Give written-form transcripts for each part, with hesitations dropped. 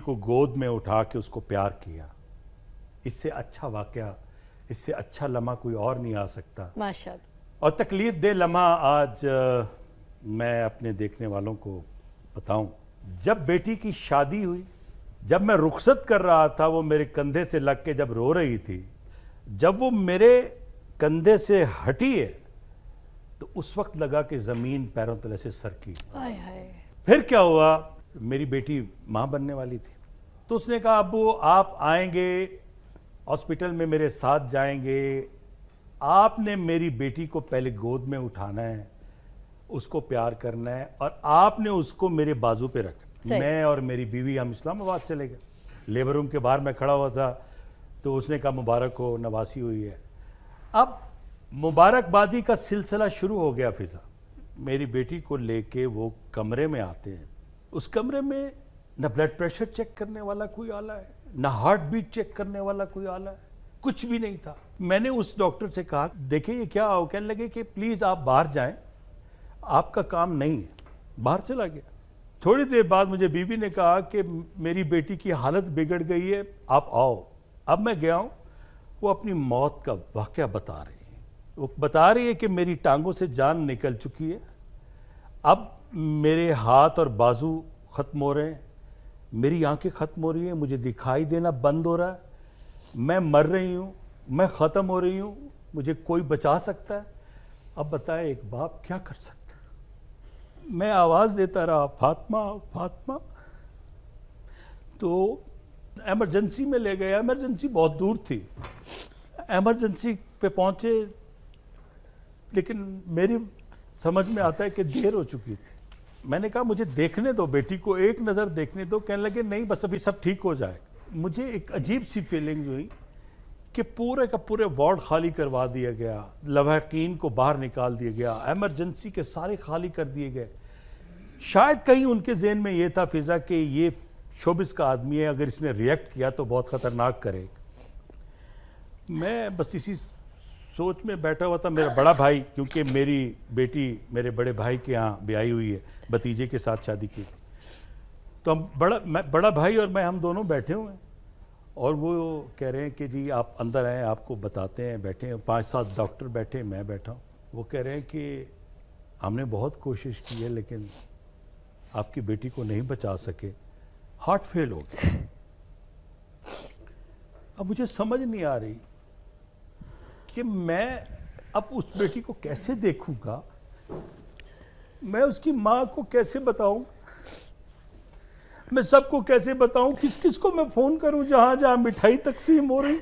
को गोद में उठा के उसको प्यार किया। इससे अच्छा वाकया, इससे अच्छा लम्हा कोई और नहीं आ सकता। माशाअल्लाह। और तकलीफ दे लम्हा आज मैं अपने देखने वालों को बताऊं, जब बेटी की शादी हुई, जब मैं रुखसत कर रहा था, वो मेरे कंधे से लग के जब रो रही थी, जब वो मेरे कंधे से हटी है तो उस वक्त लगा कि ज़मीन पैरों तले से सरकी। फिर क्या हुआ, मेरी बेटी माँ बनने वाली थी, तो उसने कहा अब्बू आप आएंगे हॉस्पिटल में, मेरे साथ जाएंगे, आपने मेरी बेटी को पहले गोद में उठाना है, उसको प्यार करना है और आपने उसको मेरे बाजू पे रखना। मैं और मेरी बीवी हम इस्लामाबाद चले गए। लेबर रूम के बाहर मैं खड़ा हुआ था तो उसने कहा मुबारक हो, नवासी हुई है। अब मुबारकबादी का सिलसिला शुरू हो गया। फिजा मेरी बेटी को लेके वो कमरे में आते हैं। उस कमरे में न ब्लड प्रेशर चेक करने वाला कोई आला है, न हार्ट बीट चेक करने वाला कोई आला है, कुछ भी नहीं था। मैंने उस डॉक्टर से कहा देखिए ये क्या हो, कहने लगे कि प्लीज़ आप बाहर जाएं, आपका काम नहीं है। बाहर चला गया। थोड़ी देर बाद मुझे बीवी ने कहा कि मेरी बेटी की हालत बिगड़ गई है, आप आओ। अब मैं गया हूँ, वो अपनी मौत का वाक़या बता रही है। वो बता रही है कि मेरी टांगों से जान निकल चुकी है, अब मेरे हाथ और बाजू ख़त्म हो रहे हैं, मेरी आंखें ख़त्म हो रही हैं, मुझे दिखाई देना बंद हो रहा है, मैं मर रही हूँ, मैं ख़त्म हो रही हूँ, मुझे कोई बचा सकता है? अब बताएं एक बाप क्या कर सकता है? मैं आवाज़ देता रहा फातिमा फातिमा। तो एमरजेंसी में ले गया। एमरजेंसी बहुत दूर थी। एमरजेंसी पे पहुँचे लेकिन मेरी समझ में आता है कि देर हो चुकी थी। मैंने कहा मुझे देखने दो, बेटी को एक नज़र देखने दो। कहने लगे नहीं बस अभी सब ठीक हो जाए। मुझे एक अजीब सी फीलिंग हुई कि पूरे का पूरे वार्ड खाली करवा दिया गया, लवाहकीन को बाहर निकाल दिया गया, एमरजेंसी के सारे खाली कर दिए गए। शायद कहीं उनके जहन में ये था फिजा कि ये शोबिस का आदमी है, अगर इसने रिएक्ट किया तो बहुत ख़तरनाक करे। मैं बस इसी सोच में बैठा हुआ था। मेरा बड़ा भाई, क्योंकि मेरी बेटी मेरे बड़े भाई के यहाँ ब्याही हुई है, भतीजे के साथ शादी की, तो हम बड़ा भाई और मैं हम दोनों बैठे हुए हैं और वो कह रहे हैं कि जी आप अंदर आएँ, आपको बताते हैं। बैठे हैं 5-7 डॉक्टर बैठे, मैं बैठा हूँ। वो कह रहे हैं कि हमने बहुत कोशिश की है लेकिन आपकी बेटी को नहीं बचा सके, हार्ट फेल हो गया। अब मुझे समझ नहीं आ रही कि मैं अब उस बेटी को कैसे देखूंगा, मैं उसकी माँ को कैसे बताऊं, मैं सबको कैसे बताऊं, किस किस को मैं फ़ोन करूं, जहाँ जहाँ मिठाई तकसीम हो रही।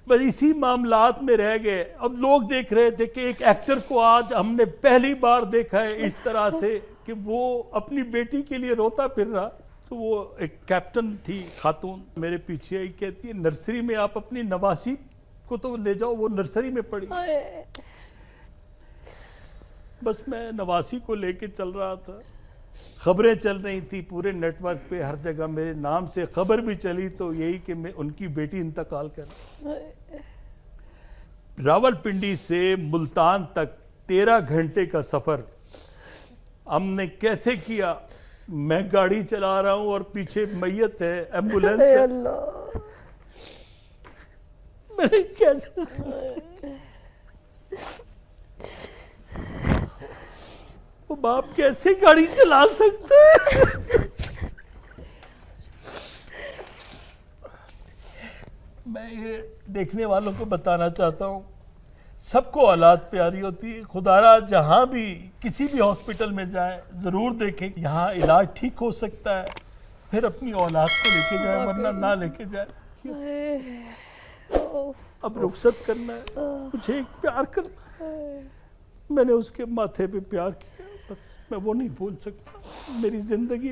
बस इसी मामलात में रह गए। अब लोग देख रहे थे कि एक एक्टर को आज हमने पहली बार देखा है इस तरह से कि वो अपनी बेटी के लिए रोता फिर रहा। तो वो एक कैप्टन थी खातून, मेरे पीछे आई, कहती है नर्सरी में आप अपनी नवासी को तो ले जाओ, वो नर्सरी में पड़ी। बस मैं नवासी को लेके चल रहा था। खबरें चल रही थी पूरे नेटवर्क पे, हर जगह मेरे नाम से खबर भी चली, तो यही कि मैं उनकी बेटी इंतकाल कर। रावलपिंडी से मुल्तान तक 13 घंटे का सफर हमने कैसे किया? मैं गाड़ी चला रहा हूं और पीछे मैयत है, एम्बुलेंस है। मैंने कैसे, वो बाप कैसे गाड़ी चला सकते हैं? मैं ये देखने वालों को बताना चाहता हूँ, सबको औलाद प्यारी होती है। खुदारा जहाँ भी किसी भी हॉस्पिटल में जाए ज़रूर देखें, यहाँ इलाज ठीक हो सकता है, फिर अपनी औलाद को लेके जाए, वरना ना लेके जाए। अब रुखसत करना है, मुझे एक प्यार करना है। मैंने उसके माथे पे प्यार किया, बस मैं वो नहीं भूल सकता। मेरी ज़िंदगी